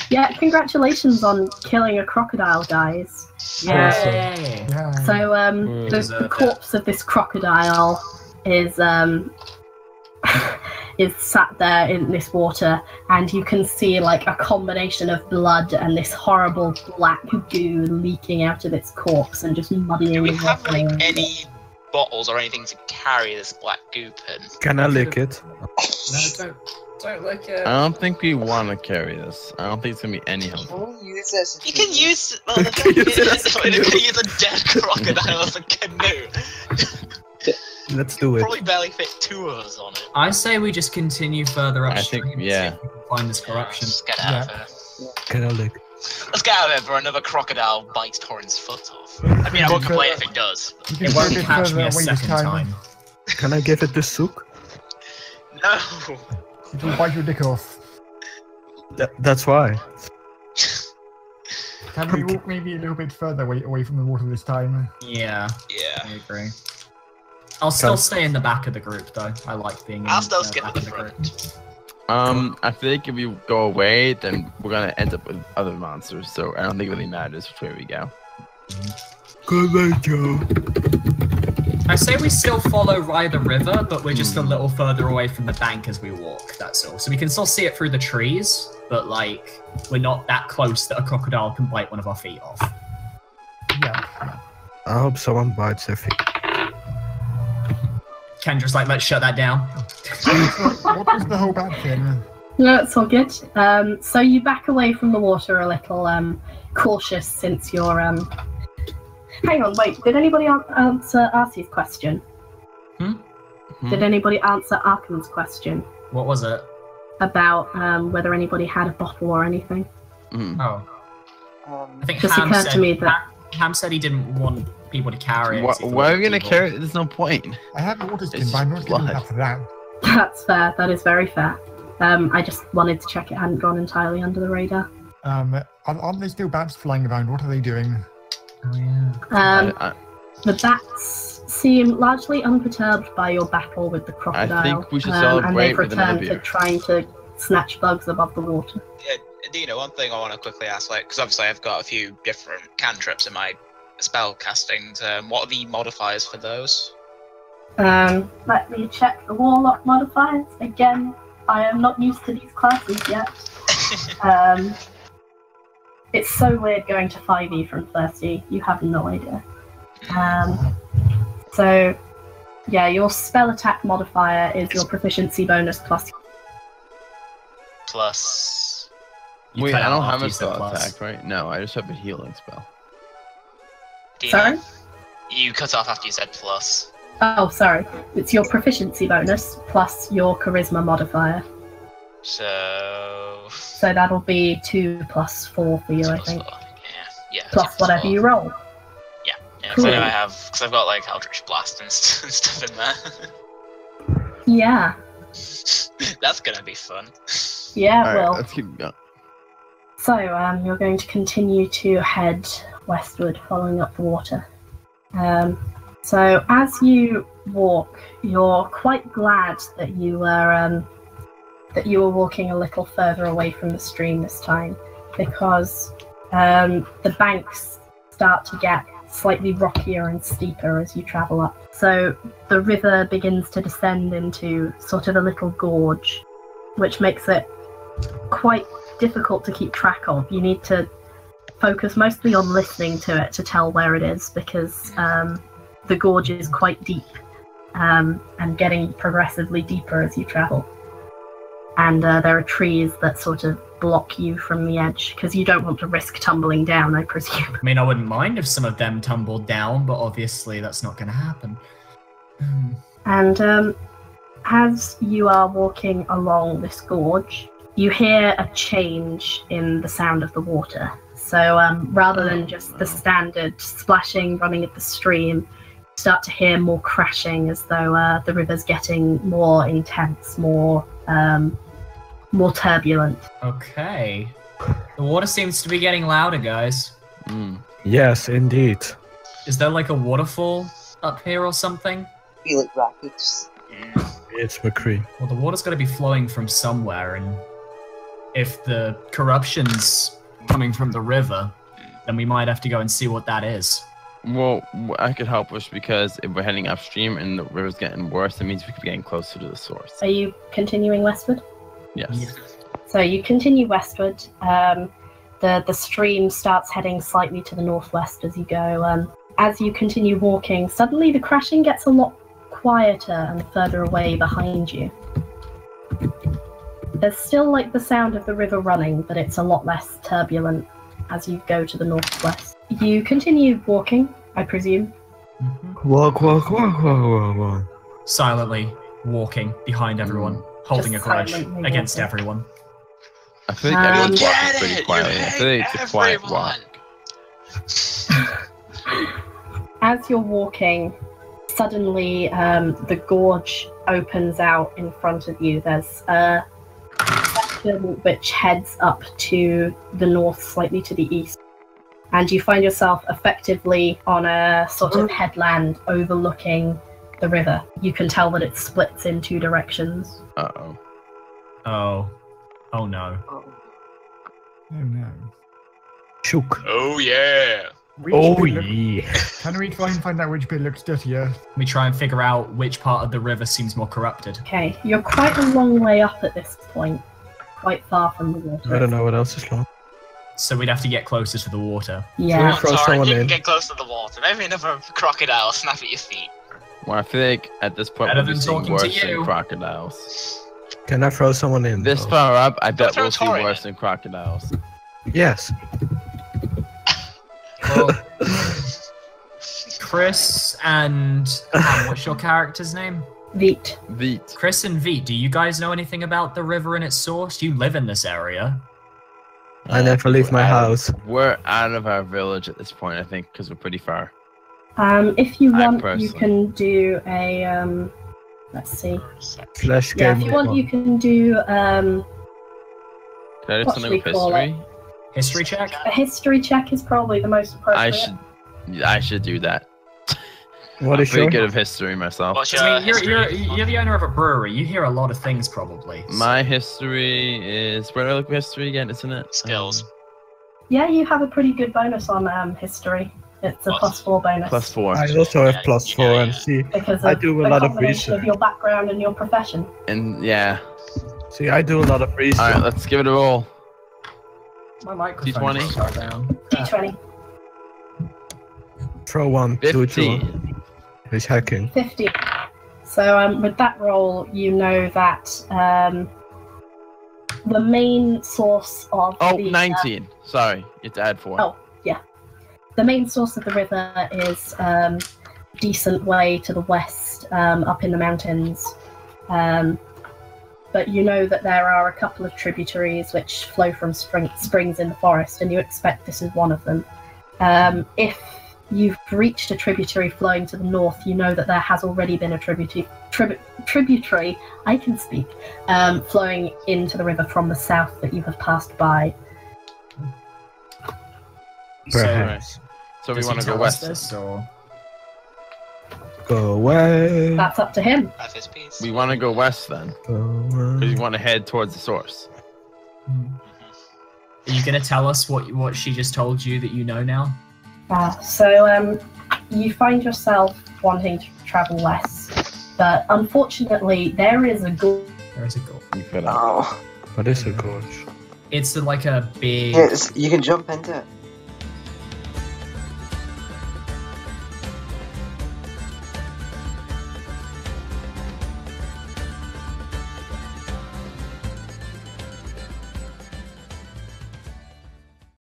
Yeah, congratulations on killing a crocodile, guys. Yay! So, the corpse of this crocodile is is sat there in this water, and you can see like a combination of blood and this horrible black goo leaking out of its corpse and just muddying. Do we the have water. like any bottles or anything to carry this black goop in? Can I lick it? No, don't lick it. I don't think we want to carry this. I don't think it's gonna be any help. We'll use this. You can use. Well, the thing is, you can use a dead crocodile as a canoe. Let's do it. Probably barely fit 2 of us on it. I say we just continue further I upstream. think, yeah. And see if we can find this corruption. Let's get out of here. Can I lick? Let's get out of here before another crocodile bites Torin's foot off. I mean, I won't complain if it does. It won't catch me a second time. Can I give it the sook? No. It will bite your dick off. That's why. Can we walk maybe a little bit further away from the water this time? Yeah, Yeah. I agree. I'll still stay in the back of the group, though. I like being in I'll still the skip back at of the the group. front. I think if we go away, then we're gonna end up with other monsters. So I don't think it really matters which way we go. Good night, Joe. I say we still follow the river, but we're just a little further away from the bank as we walk, that's all. So we can still see it through the trees, but, like, we're not that close that a crocodile can bite one of our feet off. Yeah. I hope someone bites their feet. Kendra's like, let's shut that down. What was the whole back then? No, it's all good. So you back away from the water a little, cautious since you're, Hang on, wait, did anybody answer Arcee's question? Did anybody answer Arkham's question? What was it? About whether anybody had a bottle or anything? Oh. I think Just occurred to me that... Ham said he didn't want people to carry it. Why are we gonna carry it? There's no point. I have the water skin, but I'm not giving that for that. That's fair, that is very fair. I just wanted to check it hadn't gone entirely under the radar. Aren't there still bats flying around? What are they doing? Oh, yeah. The bats seem largely unperturbed by your battle with the crocodile. I think we should and celebrate they've with another returned to beer. trying to snatch bugs above the water. Yeah, Dino, one thing I want to quickly ask, like, because obviously I've got a few different cantrips in my spell castings. What are the modifiers for those? Let me check the warlock modifiers. Again, I am not used to these classes yet. It's so weird going to 5e from 30. You have no idea. So, yeah, your spell attack modifier is your proficiency bonus plus. Plus. Wait, cut I out don't after have you a said spell plus. attack, right? No, I just have a healing spell. Dino, Sorry? You cut off after you said plus. Oh, sorry. It's your proficiency bonus plus your charisma modifier. So. So that'll be 2 plus 4 for you, I think. Yeah. Plus whatever you roll. Yeah, Cool. so I've got like Eldritch Blast and stuff in there. Yeah. That's gonna be fun. Yeah, Alright, well. let's keep going. So, you're going to continue to head westward, following up the water. So, as you walk, you're quite glad that you were walking a little further away from the stream this time, because the banks start to get slightly rockier and steeper as you travel up. So the river begins to descend into sort of a little gorge, which makes it quite difficult to keep track of. You need to focus mostly on listening to it to tell where it is, because the gorge is quite deep and getting progressively deeper as you travel. And there are trees that sort of block you from the edge, because you don't want to risk tumbling down, I presume. I mean, I wouldn't mind if some of them tumbled down, but obviously that's not going to happen. And as you are walking along this gorge, you hear a change in the sound of the water. So rather than just the standard splashing, running of the stream, you start to hear more crashing, as though the river's getting more intense, more turbulent. Okay. The water seems to be getting louder, guys. Yes, indeed. Is there like a waterfall up here or something? Feel like rapids. It's McCree. Well, the water's got to be flowing from somewhere, and if the corruption's coming from the river, then we might have to go and see what that is. Well, I could help us because if we're heading upstream and the river's getting worse, that means we could be getting closer to the source. Are you continuing westward? Yes. So you continue westward. The stream starts heading slightly to the northwest as you go. As you continue walking, suddenly the crashing gets a lot quieter and further away behind you. There's still like the sound of the river running, but it's a lot less turbulent as you go to the northwest. You continue walking, I presume. Walk, walk, walk, walk, walk, walk. Silently walking behind everyone, holding Just a grudge silently against walking. everyone. I feel like everyone's Get walking pretty it! quietly. You I feel like it's a quiet everyone. walk. As you're walking, suddenly the gorge opens out in front of you. There's a section which heads up to the north, slightly to the east. And you find yourself effectively on a sort of headland overlooking the river. You can tell that it splits in two directions. Uh-oh. Oh. Oh no. Oh no. Shook. Oh yeah. Oh bit yeah. Can we try and find out which bit looks dirtier? We try and figure out which part of the river seems more corrupted. Okay, you're quite a long way up at this point. Quite far from the water. I don't know what else is wrong. So we'd have to get closer to the water. Yeah. Throw Sorry, someone you can in. get close to the water. Maybe another crocodile snap at your feet. Well, I feel like at this point Better we're than seeing talking to worse than you. crocodiles. Can I throw someone in? This though? far up, I bet throw we'll see Tori worse in. than crocodiles. Yes. Well, Chris and what's your character's name? Veet. Veet. Chris and Veet, do you guys know anything about the river and its source? You live in this area. I never leave my house. We're out of our village at this point, I think, because we're pretty far. If you I want, you personally- can do a let's see. Flash Yeah, game. if you want, you can do Can I do What something should we with call history? History check? a history check is probably the most appropriate. I should do that. What I'm is pretty your? good at history myself. What's your I mean, history? you're the owner of a brewery. You hear a lot of things, probably. My history is where do I look for history again, isn't it? Skills. Yeah, you have a pretty good bonus on history. It's a Plus- +4 bonus +4. I also have Yeah, +4 yeah, and yeah. see. because I of do a the lot of combination of research. your background and your profession. And yeah. See, I do a lot of research. Alright, let's give it a roll. My microphone D20? just shut down. D20, Throw one, 2, 2. 15. He's hacking. 50. So with that roll, you know that the main source of Oh, the 19. Sorry, you have to add 4. Oh. The main source of the river is decent way to the west, up in the mountains. But you know that there are a couple of tributaries which flow from springs in the forest, and you expect this is one of them. If you've reached a tributary flowing to the north, you know that there has already been a tributary, I can speak, flowing into the river from the south that you have passed by. Perhaps. So we Does he want to go tell us west. this, or? Go away. That's up to him. That's his piece. We want to go west then, Go because we away. want to head towards the source. Are you gonna tell us what she just told you that you know now? So you find yourself wanting to travel west, but unfortunately there is a gorge. There is a goal. You could, Oh, What is a gorge? It's like a big. yes, you can jump into it.